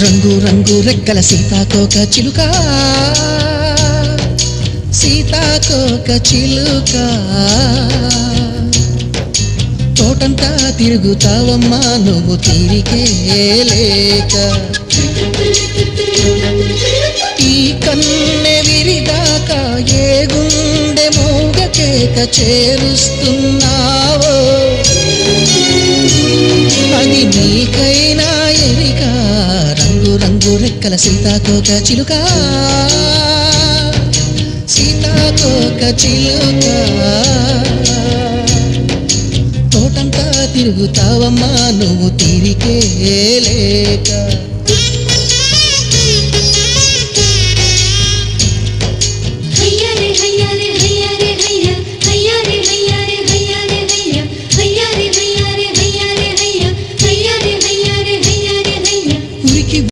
రంగు రంగు రెక్కల సీతాకోక చిలుక, సీతాకోక చిలుక, తోటంతా తిరుగుతావమ్మా నువ్వు తీరికే లేక. ఈ కన్నె విరిదాకా ఏ గుండె మోగ కేక చేరుస్తున్నావో, అది నీకైనా ఎరిక. రంగు రంగు రెక్కల సీతాకోక చిలుక, సీతాకోక చిలుక, తోటంతా తిరుగుతావమ్మా నువ్వు తీరికే లేక.